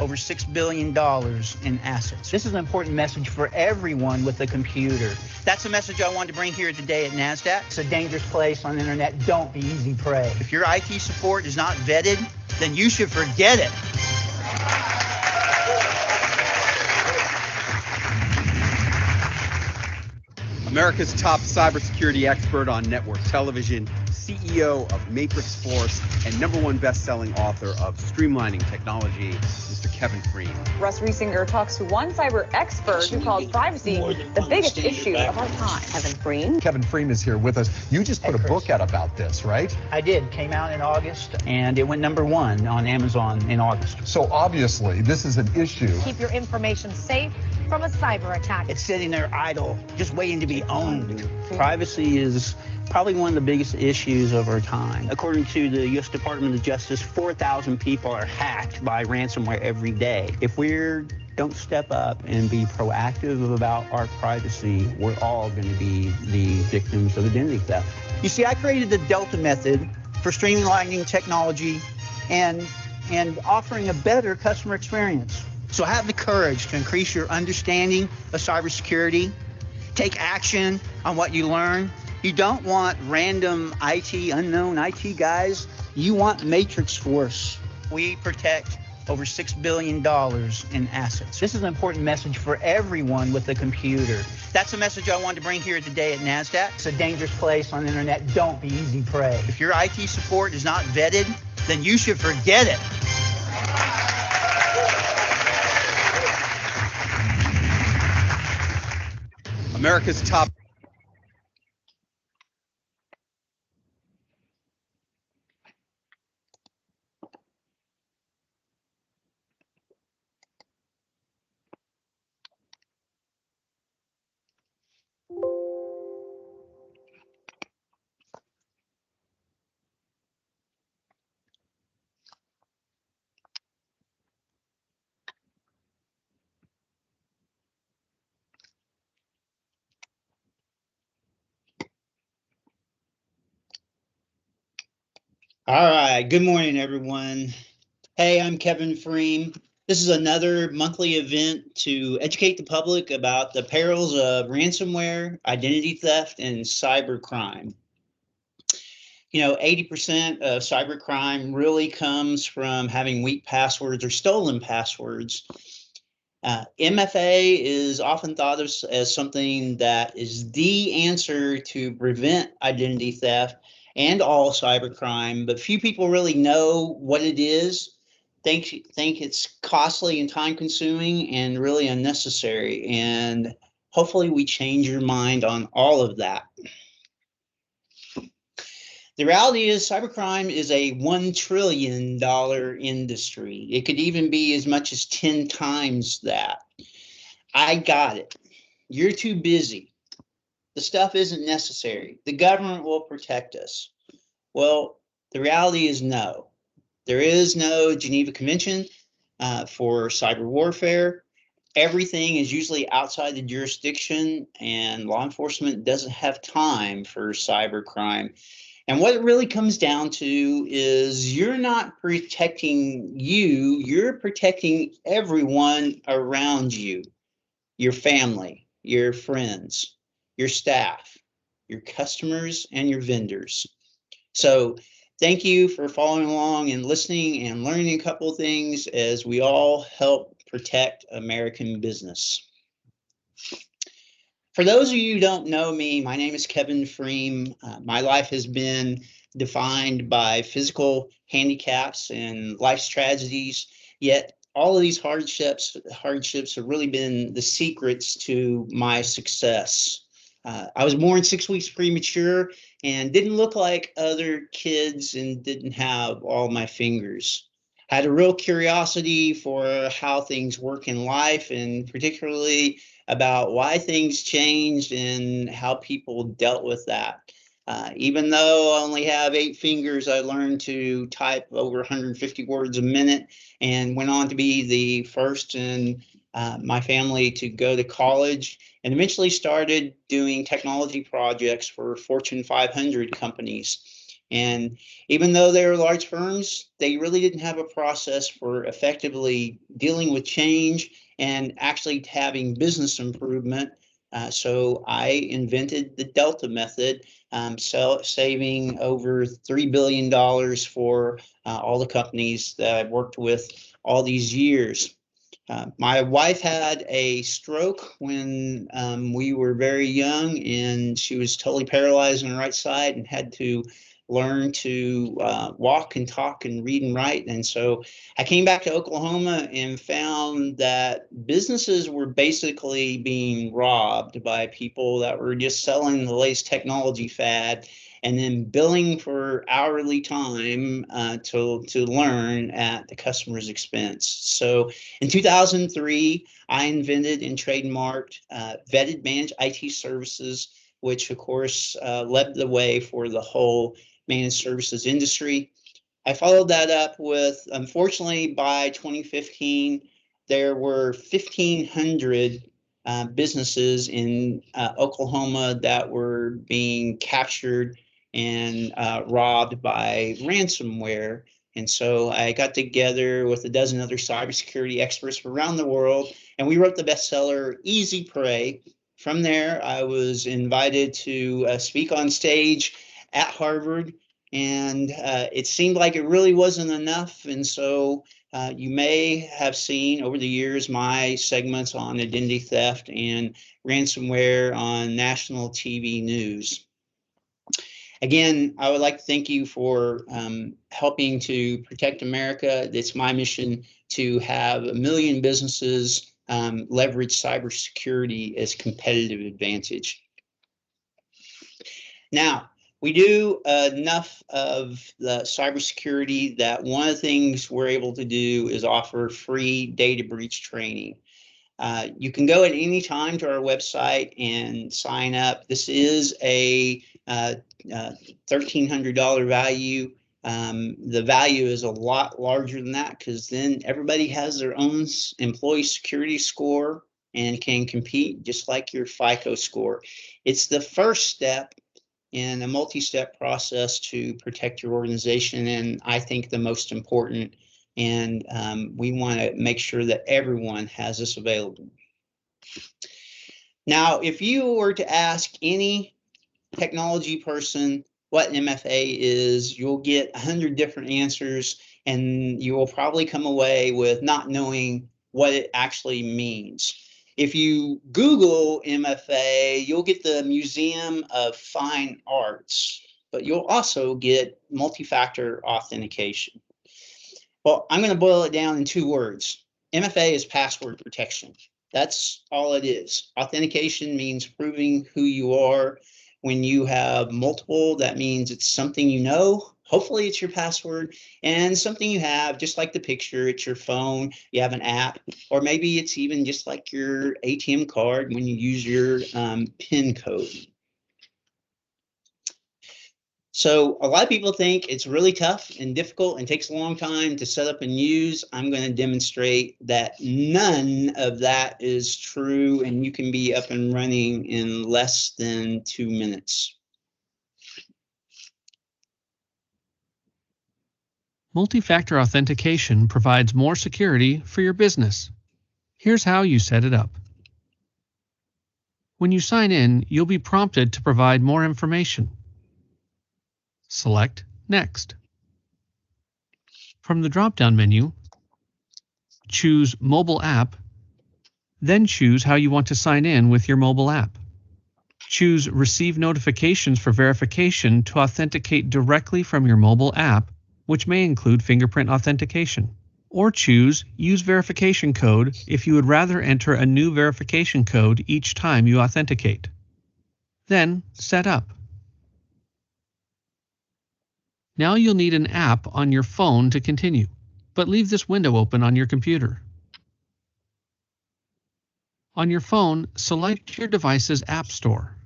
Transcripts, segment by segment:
over $6 billion in assets. This is an important message for everyone with a computer. That's a message I wanted to bring here today at NASDAQ. It's a dangerous place on the internet. Don't be easy prey. If your IT support is not vetted, then you should forget it. America's top cybersecurity expert on network television, CEO of Matrix Force, and #1 best-selling author of Streamlining Technology, Mr. Kevin Fleming. Russ Riesinger talks to one cyber expert who called privacy the biggest issue of our time. Kevin Fleming. Kevin Fleming is here with us. You just put a book out about this, right? I did. Came out in August, and it went #1 on Amazon in August. So obviously, this is an issue. Keep your information safe from a cyber attack. It's sitting there idle, just waiting to be owned. Privacy is probably one of the biggest issues of our time. According to the U.S. Department of Justice, 4,000 people are hacked by ransomware every day. If we don't step up and be proactive about our privacy, we're all going to be the victims of identity theft. You see, I created the Delta method for streamlining technology and offering a better customer experience. So have the courage to increase your understanding of cybersecurity. Take action on what you learn. You don't want random unknown IT guys. You want Matrix Force. We protect over $6 billion in assets. This is an important message for everyone with a computer. That's a message I wanted to bring here today at NASDAQ. It's a dangerous place on the internet. Don't be easy prey. If your IT support is not vetted, then you should forget it. America's top All right, good morning, everyone. Hey, I'm Kevin Fleming. This is another monthly event to educate the public about the perils of ransomware, identity theft, and cybercrime. You know, 80% of cybercrime really comes from having weak passwords or stolen passwords. MFA is often thought of as something that is the answer to prevent identity theft and all cybercrime, but few people really know what it is. Think it's costly and time consuming and really unnecessary. And hopefully we change your mind on all of that. The reality is cybercrime is a $1 trillion industry. It could even be as much as 10 times that. I got it. You're too busy. The stuff isn't necessary. The government will protect us. Well, the reality is no. There is no Geneva Convention for cyber warfare. Everything is usually outside the jurisdiction, and law enforcement doesn't have time for cybercrime. And what it really comes down to is you're not protecting you, you're protecting everyone around you, your family, your friends, your staff, your customers, and your vendors. So thank you for following along and listening and learning a couple of things as we all help protect American business. For those of you who don't know me, my name is Kevin Fleming. My life has been defined by physical handicaps and life's tragedies, yet all of these hardships have really been the secrets to my success. I was born 6 weeks premature and didn't look like other kids and didn't have all my fingers. Had a real curiosity for how things work in life, and particularly about why things changed and how people dealt with that. Even though I only have 8 fingers, I learned to type over 150 words a minute and went on to be the first in my family to go to college, and eventually started doing technology projects for Fortune 500 companies. And even though they were large firms, they really didn't have a process for effectively dealing with change and actually having business improvement. So I invented the Delta method, saving over $3 billion for all the companies that I've worked with all these years. My wife had a stroke when we were very young, and she was totally paralyzed on the right side and had to learn to walk and talk and read and write. And so I came back to Oklahoma and found that businesses were basically being robbed by people that were just selling the latest technology fad and then billing for hourly time to learn at the customer's expense. So in 2003, I invented and trademarked vetted managed IT services, which of course led the way for the whole managed services industry. I followed that up with, unfortunately, by 2015, there were 1,500 businesses in Oklahoma that were being captured and robbed by ransomware. And so I got together with a dozen other cybersecurity experts from around the world, and we wrote the bestseller Easy Prey. From there, I was invited to speak on stage at Harvard, and it seemed like it really wasn't enough. And so you may have seen over the years my segments on identity theft and ransomware on national TV news. Again, I would like to thank you for helping to protect America. It's my mission to have 1 million businesses leverage cybersecurity as competitive advantage. Now, we do enough of the cybersecurity that one of the things we're able to do is offer free data breach training. You can go at any time to our website and sign up. This is a $1,300 value. The value is a lot larger than that because then everybody has their own employee security score and can compete just like your FICO score. It's the first step in a multi-step process to protect your organization, and I think the most important. And we want to make sure that everyone has this available. Now, if you were to ask any technology person what MFA is, you'll get 100 different answers, and you will probably come away with not knowing what it actually means. If you Google MFA, you'll get the Museum of Fine Arts, but you'll also get multi-factor authentication. Well, I'm going to boil it down in 2 words. MFA is password protection. That's all it is. Authentication means proving who you are. When you have multiple, that means it's something you know. Hopefully it's your password, and something you have, just like the picture, it's your phone, you have an app, or maybe it's even just like your ATM card when you use your PIN code. So a lot of people think it's really tough and difficult and takes a long time to set up and use. I'm going to demonstrate that none of that is true, and you can be up and running in less than 2 minutes. Multi-factor authentication provides more security for your business. Here's how you set it up. When you sign in, you'll be prompted to provide more information. Select Next. From the drop-down menu, choose Mobile App, then choose how you want to sign in with your mobile app. Choose Receive Notifications for verification to authenticate directly from your mobile app, which may include fingerprint authentication. Or choose Use Verification Code if you would rather enter a new verification code each time you authenticate. Then Set Up. Now you'll need an app on your phone to continue, but leave this window open on your computer. On your phone, select your device's App Store.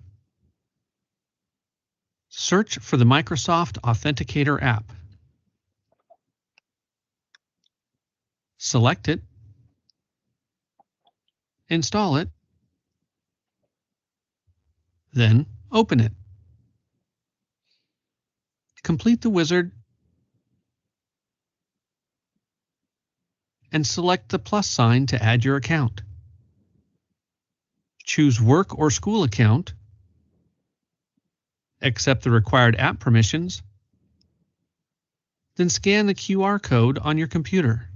Search for the Microsoft Authenticator app. Select it, install it, then open it. Complete the wizard and select the plus sign to add your account. Choose Work or School Account, accept the required app permissions, then scan the QR code on your computer.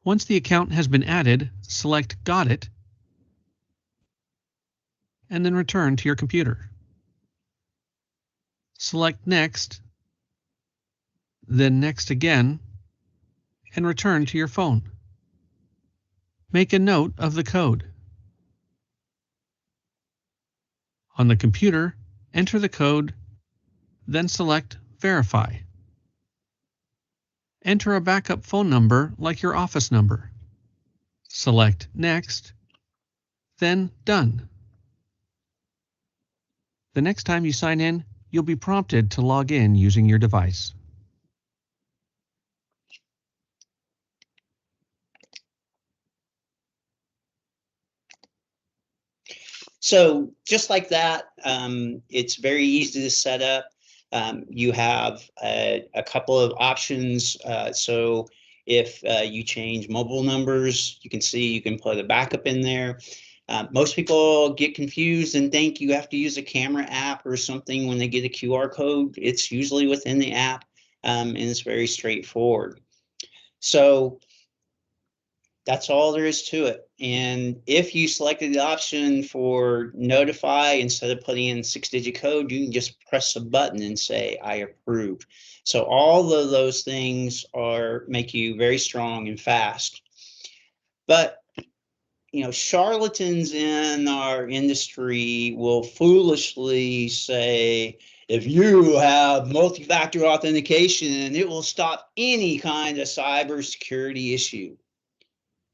Once the account has been added, select Got It, and then return to your computer. Select Next, then Next again, and return to your phone. Make a note of the code. On the computer, enter the code, then select Verify. Enter a backup phone number like your office number. Select Next, then Done. The next time you sign in, you'll be prompted to log in using your device. So just like that, it's very easy to set up. You have a couple of options. So if you change mobile numbers, you can see you can put a backup in there. Most people get confused and think you have to use a camera app or something when they get a QR code. It's usually within the app, and it's very straightforward. So that's all there is to it. And if you selected the option for notify, instead of putting in 6-digit code, you can just press a button and say, I approve. So all of those things make you very strong and fast. But charlatans in our industry will foolishly say, if you have multi-factor authentication, it will stop any kind of cybersecurity issue.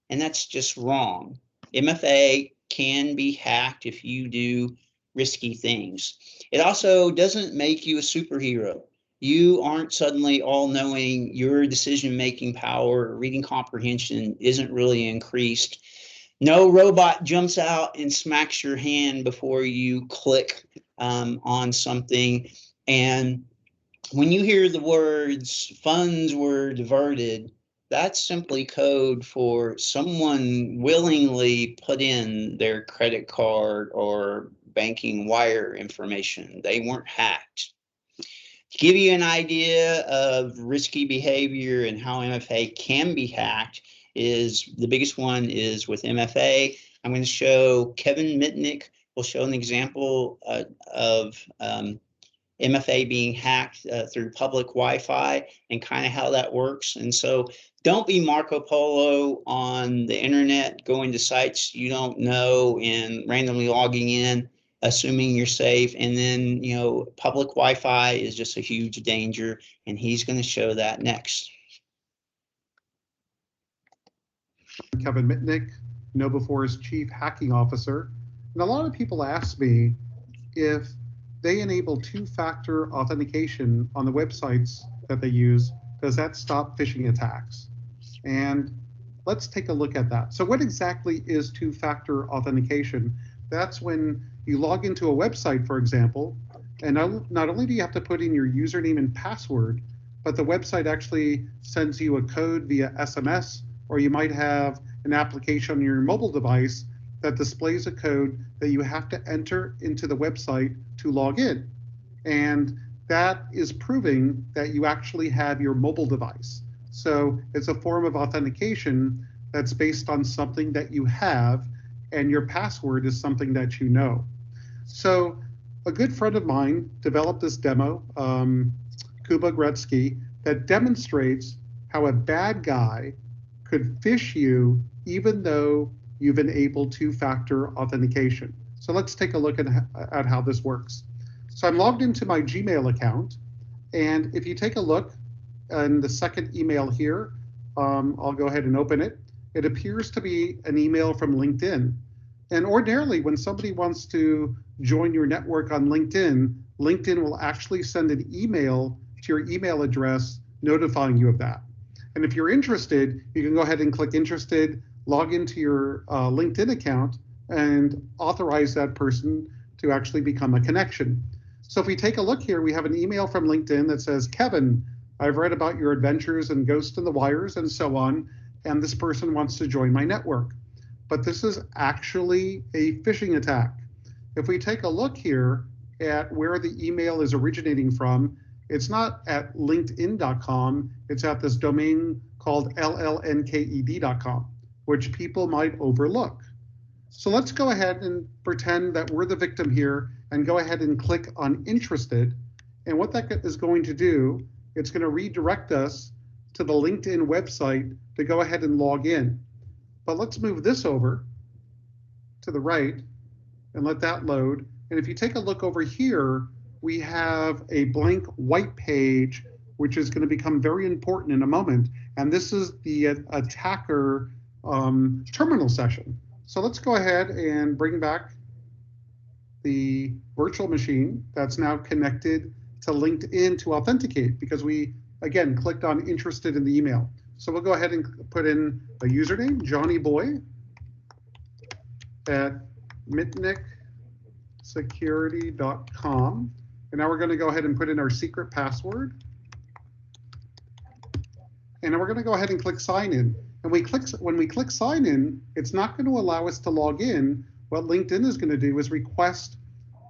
And that's just wrong. MFA can be hacked if you do risky things. It also doesn't make you a superhero. You aren't suddenly all-knowing. Your decision-making power or reading comprehension isn't really increased. No robot jumps out and smacks your hand before you click on something. And when you hear the words funds were diverted, that's simply code for someone willingly put in their credit card or banking wire information. They weren't hacked. To give you an idea of risky behavior and how MFA can be hacked, the biggest one is with MFA. I'm going to show Kevin Mitnick will show an example of MFA being hacked through public Wi-Fi and kind of how that works. And so don't be Marco Polo on the internet, going to sites you don't know and randomly logging in, assuming you're safe. And then, public Wi-Fi is just a huge danger, and he's going to show that next. Kevin Mitnick, KnowBe4's Chief Hacking Officer. And a lot of people ask me if they enable two-factor authentication on the websites that they use, does that stop phishing attacks? And let's take a look at that. So what exactly is two-factor authentication? That's when you log into a website, for example, and not only do you have to put in your username and password, but the website actually sends you a code via SMS, or you might have an application on your mobile device that displays a code that you have to enter into the website to log in. And that is proving that you actually have your mobile device. So it's a form of authentication that's based on something that you have, and your password is something that you know. So a good friend of mine developed this demo, Kuba Gretzky, that demonstrates how a bad guy could phish you even though you've enabled two-factor authentication. So let's take a look at how this works. So I'm logged into my Gmail account, and if you take a look in the second email here, I'll go ahead and open it. It appears to be an email from LinkedIn. And ordinarily, when somebody wants to join your network on LinkedIn, LinkedIn will actually send an email to your email address notifying you of that. And if you're interested, you can go ahead and click interested, log into your LinkedIn account, and authorize that person to actually become a connection. So if we take a look here, we have an email from LinkedIn that says, Kevin, I've read about your adventures in Ghost in the Wires and so on, and this person wants to join my network. But this is actually a phishing attack. If we take a look here at where the email is originating from, it's not at linkedin.com, it's at this domain called llnked.com, which people might overlook. So let's go ahead and pretend that we're the victim here and go ahead and click on interested. And what that is going to do, it's going to redirect us to the LinkedIn website to go ahead and log in. But let's move this over to the right and let that load. And if you take a look over here, we have a blank white page, which is going to become very important in a moment. And this is the attacker terminal session. So let's go ahead and bring back the virtual machine that's now connected to LinkedIn to authenticate, because we, again, clicked on interested in the email. So we'll go ahead and put in a username, Johnny Boy at mitnicksecurity.com. And now we're going to go ahead and put in our secret password. And then we're going to go ahead and click sign in. And when we click sign in, it's not going to allow us to log in. What LinkedIn is going to do is request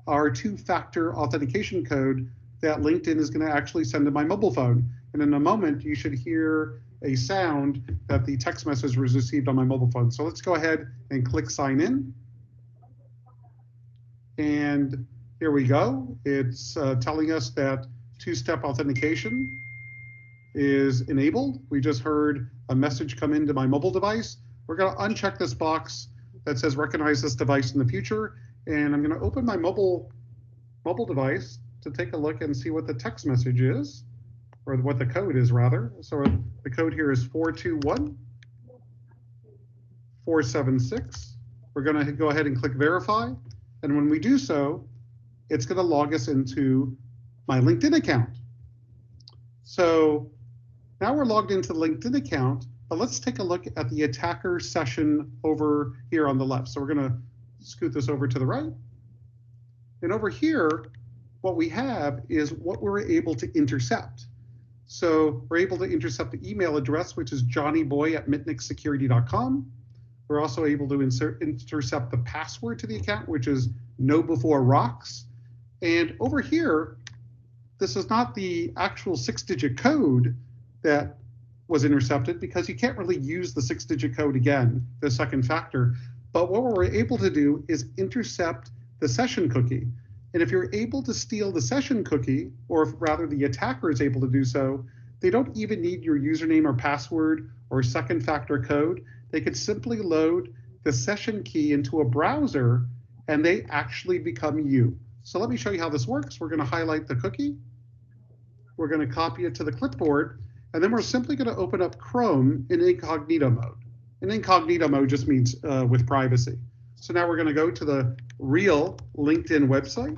our two-factor authentication code that LinkedIn is going to actually send to my mobile phone. And in a moment, you should hear a sound that the text message was received on my mobile phone. So let's go ahead and click sign in. And here we go. It's telling us that two-step authentication is enabled. We just heard a message come into my mobile device. We're going to uncheck this box that says recognize this device in the future. And I'm going to open my mobile device to take a look and see what the text message is, or what the code is rather. So the code here is 421476. We're going to go ahead and click verify. And when we do so, it's going to log us into my LinkedIn account. So now we're logged into the LinkedIn account, but let's take a look at the attacker session over here on the left. So we're going to scoot this over to the right. And over here, what we have is what we're able to intercept. So we're able to intercept the email address, which is johnnyboy@mitnicksecurity.com. We're also able to intercept the password to the account, which is KnowBeforeRocks. And over here, this is not the actual 6-digit code that was intercepted, because you can't really use the 6-digit code again, the second factor. But what we're able to do is intercept the session cookie. And if you're able to steal the session cookie, or if rather the attacker is able to do so, they don't even need your username or password or second factor code. They could simply load the session key into a browser and they actually become you. So let me show you how this works. We're going to highlight the cookie. We're going to copy it to the clipboard, and then we're simply going to open up Chrome in incognito mode. And incognito mode just means with privacy. So now we're going to go to the real LinkedIn website.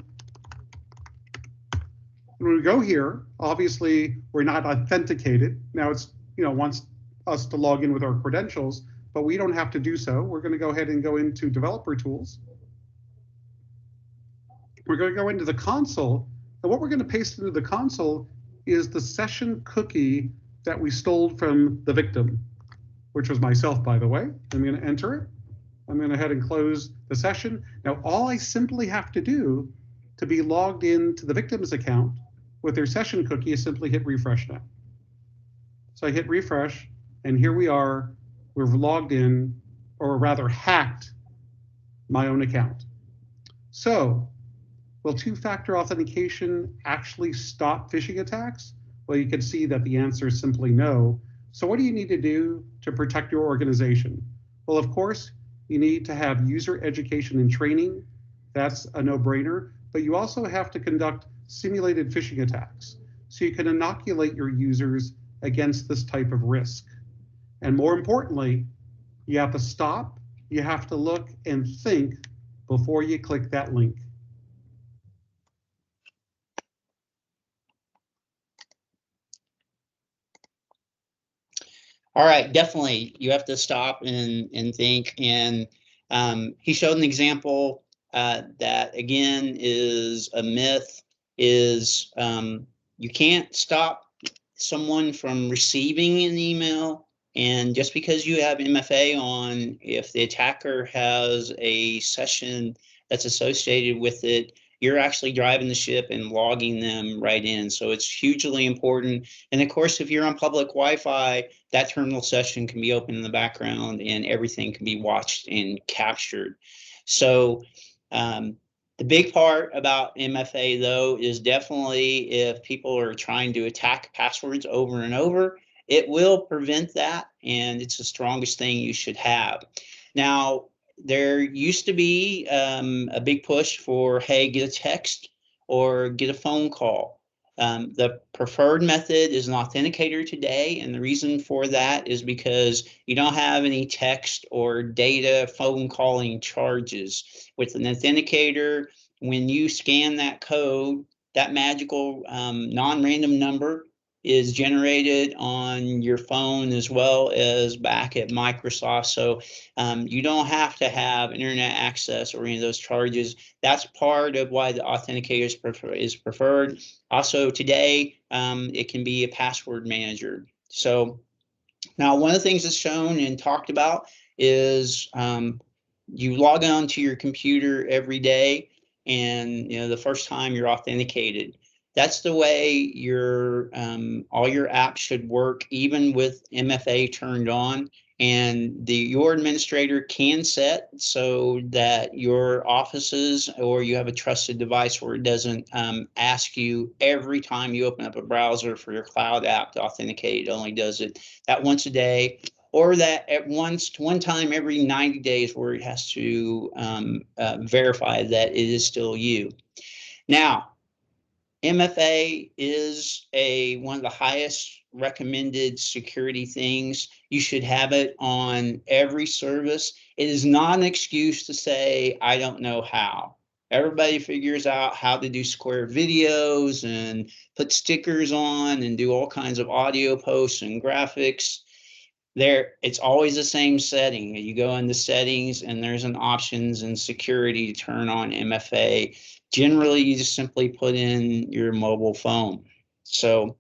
When we go here, obviously we're not authenticated. Now it's, wants us to log in with our credentials, but we don't have to do so. We're going to go ahead and go into developer tools. We're going to go into the console, and what we're going to paste into the console is the session cookie that we stole from the victim, which was myself, by the way. I'm going to enter it. I'm going to go ahead and close the session. Now, all I simply have to do to be logged into the victim's account with their session cookie is simply hit refresh now. So I hit refresh, and here we are. We've logged in, or rather hacked my own account. So will two-factor authentication actually stop phishing attacks? Well, you can see that the answer is simply no. So what do you need to do to protect your organization? Well, of course, you need to have user education and training. That's a no-brainer. But you also have to conduct simulated phishing attacks, so you can inoculate your users against this type of risk. And more importantly, you have to stop, you have to look and think before you click that link. All right, definitely. You have to stop and think. And he showed an example that again is a myth, is you can't stop someone from receiving an email. And just because you have MFA on, if the attacker has a session that's associated with it, you're actually driving the ship and logging them right in. So it's hugely important. And of course, if you're on public Wi-Fi, that terminal session can be open in the background and everything can be watched and captured. So the big part about MFA, though, is definitely if people are trying to attack passwords over and over, it will prevent that, and it's the strongest thing you should have. Now, there used to be a big push for, hey, get a text or get a phone call. The preferred method is an authenticator today, and the reason for that is because you don't have any text or data phone calling charges. With an authenticator, when you scan that code, that magical non-random number is generated on your phone as well as back at Microsoft. So you don't have to have internet access or any of those charges. That's part of why the authenticator is preferred. Also today, it can be a password manager. So now one of the things that's shown and talked about is you log on to your computer every day, and the first time you're authenticated. That's the way your all your apps should work, even with MFA turned on. And your administrator can set so that your offices, or you have a trusted device where it doesn't ask you every time you open up a browser for your cloud app to authenticate. It only does it that once a day, or that at one time every 90 days, where it has to verify that it is still you. Now, MFA is one of the highest recommended security things. You should have it on every service. It is not an excuse to say, I don't know how. Everybody figures out how to do square videos and put stickers on and do all kinds of audio posts and graphics. It's always the same setting. You go into settings and there's an options and security to turn on MFA. Generally, you just simply put in your mobile phone. So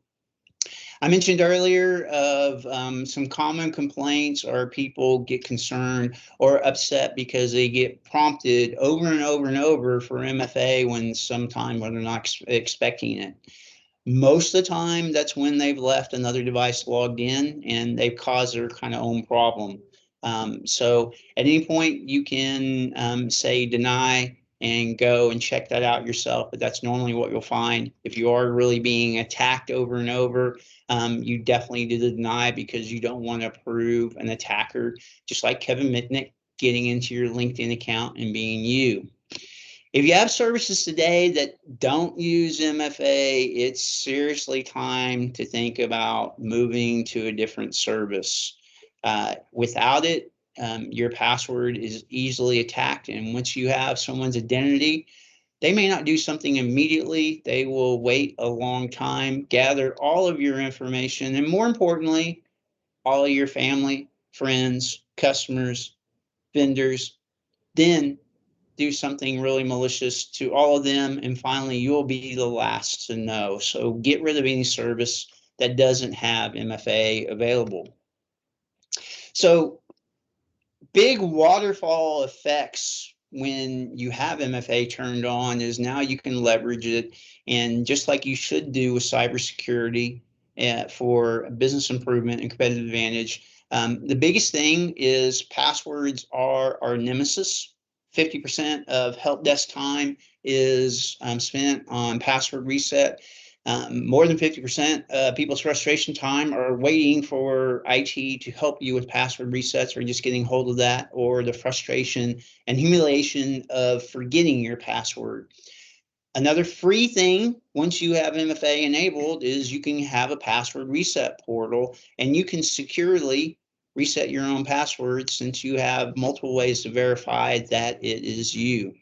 I mentioned earlier of some common complaints, or people get concerned or upset because they get prompted over and over and over for MFA when sometime when they're not expecting it. Most of the time, that's when they've left another device logged in and they've caused their kind of own problem. So at any point, you can say deny and go and check that out yourself. But that's normally what you'll find. If you are really being attacked over and over, you definitely do the deny, because you don't want to approve an attacker, just like Kevin Mitnick getting into your LinkedIn account and being you. If you have services today that don't use MFA, it's seriously time to think about moving to a different service. Without it, your password is easily attacked. And once you have someone's identity, they may not do something immediately. They will wait a long time, gather all of your information, and more importantly, all of your family, friends, customers, vendors, then do something really malicious to all of them, and finally you'll be the last to know. So get rid of any service that doesn't have MFA available. So big waterfall effects when you have MFA turned on is now you can leverage it, and just like you should do with cybersecurity for business improvement and competitive advantage. The biggest thing is passwords are our nemesis. 50% of help desk time is spent on password reset. More than 50% of people's frustration time are waiting for IT to help you with password resets, or just getting hold of that, or the frustration and humiliation of forgetting your password. Another free thing, once you have MFA enabled, is you can have a password reset portal, and you can securely reset your own password, since you have multiple ways to verify that it is you.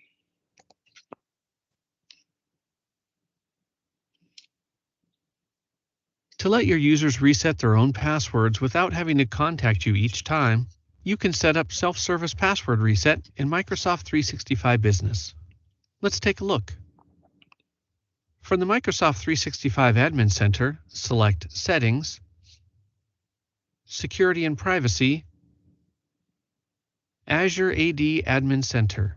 To let your users reset their own passwords without having to contact you each time, you can set up self-service password reset in Microsoft 365 Business. Let's take a look. From the Microsoft 365 Admin Center, select Settings, Security and Privacy, Azure AD Admin Center.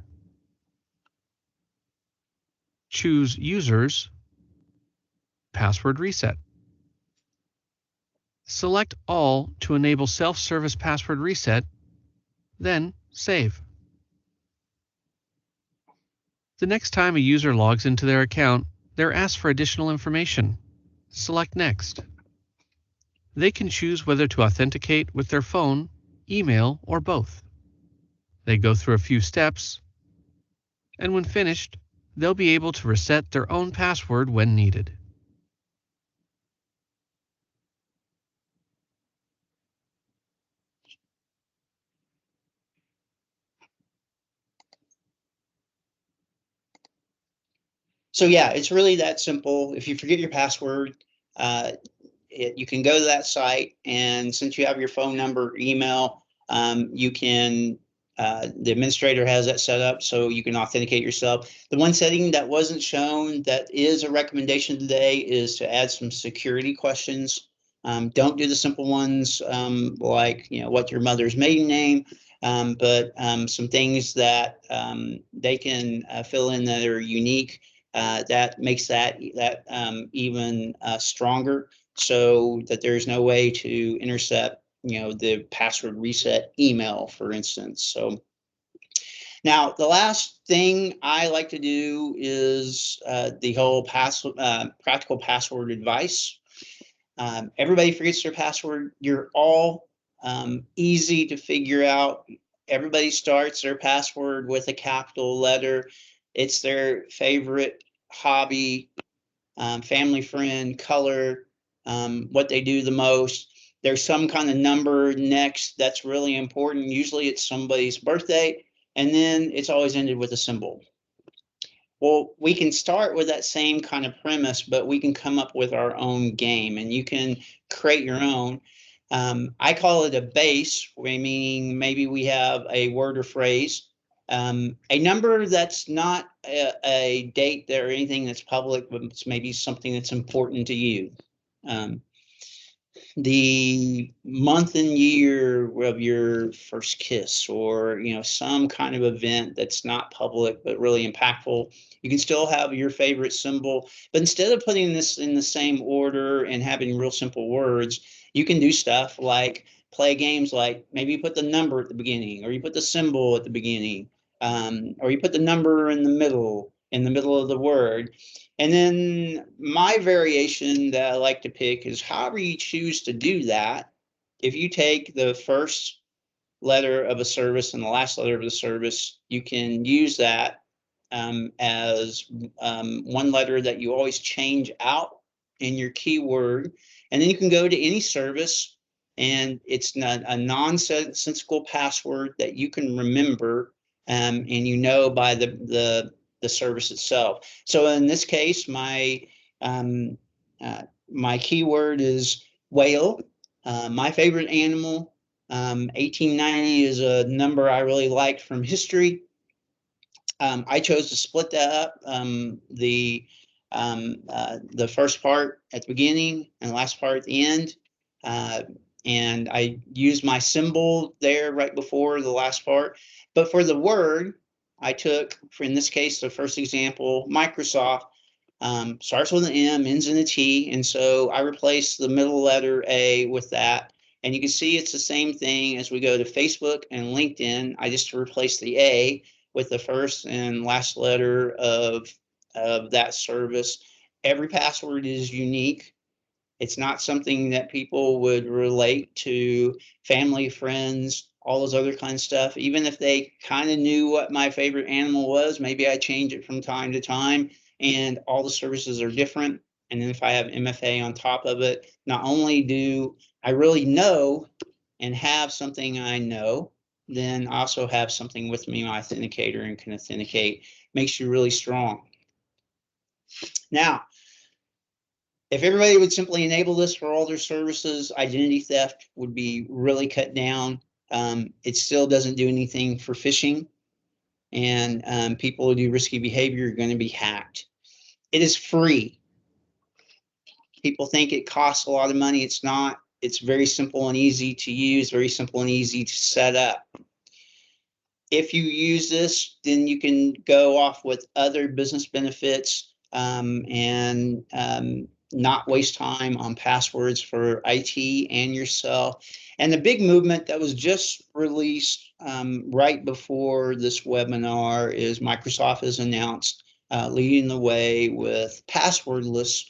Choose Users, Password Reset. Select All to enable self-service password reset, then Save. The next time a user logs into their account, they're asked for additional information. Select Next. They can choose whether to authenticate with their phone, email, or both. They go through a few steps, and when finished, they'll be able to reset their own password when needed. So yeah, it's really that simple. If you forget your password, you can go to that site, and since you have your phone number, email, you can, the administrator has that set up so you can authenticate yourself. The one setting that wasn't shown that is a recommendation today is to add some security questions. Don't do the simple ones like, what's your mother's maiden name, but some things that they can fill in that are unique. That makes that even stronger, so that there's no way to intercept, the password reset email, for instance. So now the last thing I like to do is the whole practical password advice. Everybody forgets their password. You're all easy to figure out. Everybody starts their password with a capital letter. It's their favorite hobby, family friend, color, what they do the most. There's some kind of number next that's really important. Usually it's somebody's birthday, and then it's always ended with a symbol. Well, we can start with that same kind of premise, but we can come up with our own game, and you can create your own. I call it a base, meaning maybe we have a word or phrase, a number that's not a date or anything that's public, but it's maybe something that's important to you. The month and year of your first kiss, or some kind of event that's not public but really impactful. You can still have your favorite symbol, but instead of putting this in the same order and having real simple words, you can do stuff like play games, like maybe you put the number at the beginning, or you put the symbol at the beginning, or you put the number in the middle of the word. And then my variation that I like to pick is however you choose to do that. If you take the first letter of a service and the last letter of the service, you can use that as one letter that you always change out in your keyword. And then you can go to any service, and it's not a nonsensical password that you can remember, and by the service itself. So in this case, my keyword is whale. My favorite animal. 1890 is a number I really liked from history. I chose to split that up, the first part at the beginning and the last part at the end. And I used my symbol there right before the last part. But for the word, I took, in this case, the first example, Microsoft, starts with an M, ends in a T. And so I replaced the middle letter A with that. And you can see it's the same thing as we go to Facebook and LinkedIn. I just replaced the A with the first and last letter of that service. Every password is unique. It's not something that people would relate to family, friends, all those other kind of stuff. Even if they kind of knew what my favorite animal was, maybe I change it from time to time, and all the services are different. And then if I have MFA on top of it, not only do I really know and have something I know, then I also have something with me, my authenticator, and can authenticate. Makes you really strong. Now, if everybody would simply enable this for all their services, identity theft would be really cut down. It still doesn't do anything for phishing. and people who do risky behavior are going to be hacked. It is free. People think it costs a lot of money. It's not. It's very simple and easy to use, very simple and easy to set up. If you use this, then you can go off with other business benefits and not waste time on passwords for IT and yourself. And the big movement that was just released right before this webinar is Microsoft has announced leading the way with passwordless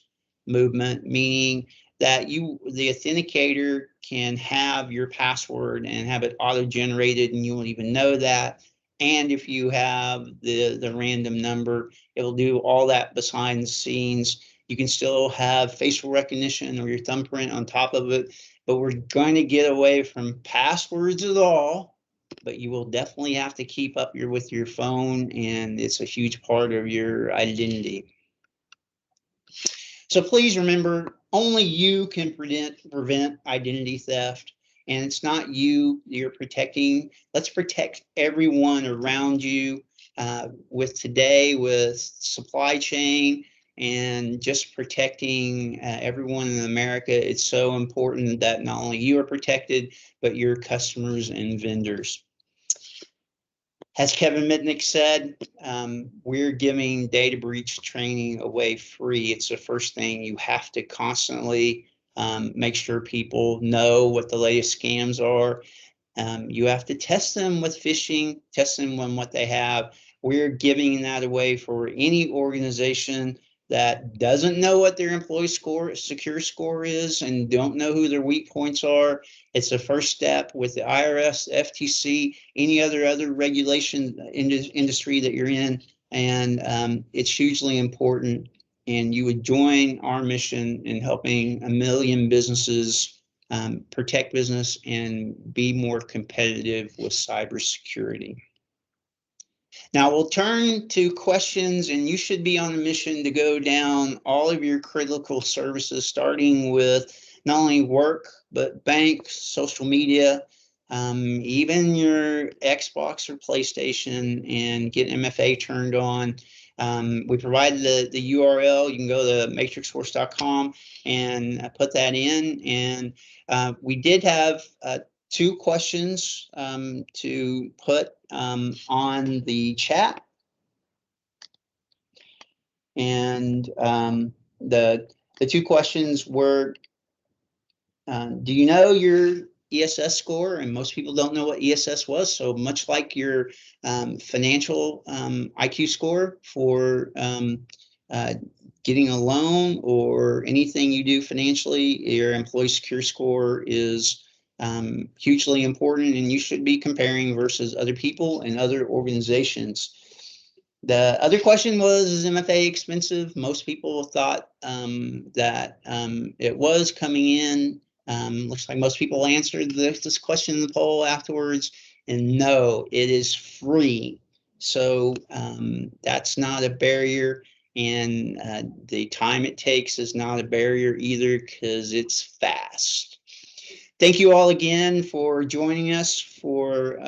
movement, meaning that the authenticator can have your password and have it auto-generated and you won't even know that. And if you have the random number, it'll do all that behind the scenes. You can still have facial recognition or your thumbprint on top of it, but we're going to get away from passwords at all. But you will definitely have to keep up with your phone, and it's a huge part of your identity. So please remember, only you can prevent identity theft, and it's not you you're protecting. Let's protect everyone around you with supply chain and just protecting everyone in America. It's so important that not only you are protected, but your customers and vendors. As Kevin Mitnick said, we're giving data breach training away free. It's the first thing you have to constantly make sure people know what the latest scams are. You have to test them with phishing, test them on what they have. We're giving that away for any organization that doesn't know what their employee secure score is and don't know who their weak points are. It's the first step with the IRS, FTC, any other regulation industry that you're in, and it's hugely important. And you would join our mission in helping 1 million businesses protect business and be more competitive with cybersecurity. Now we'll turn to questions, and you should be on a mission to go down all of your critical services, starting with not only work, but bank, social media, even your Xbox or PlayStation, and get MFA turned on. We provided the URL. You can go to matrixforce.com and put that in. And we did have 2 questions to put on the chat. And the 2 questions were, do you know your ESS score? And most people don't know what ESS was. So much like your financial IQ score for getting a loan or anything you do financially, your employee secure score is hugely important, and you should be comparing versus other people and other organizations. The other question was, is MFA expensive? Most people thought that it was coming in. Looks like most people answered this question in the poll afterwards, and no, it is free. So that's not a barrier, and the time it takes is not a barrier either, because it's fast. Thank you all again for joining us for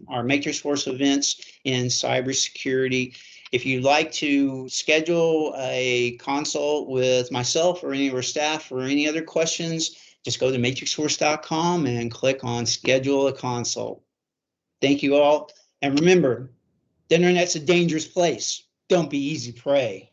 our Matrix Force events in cybersecurity. If you'd like to schedule a consult with myself or any of our staff or any other questions, just go to matrixforce.com and click on Schedule a Consult. Thank you all. And remember, the internet's a dangerous place. Don't be easy prey.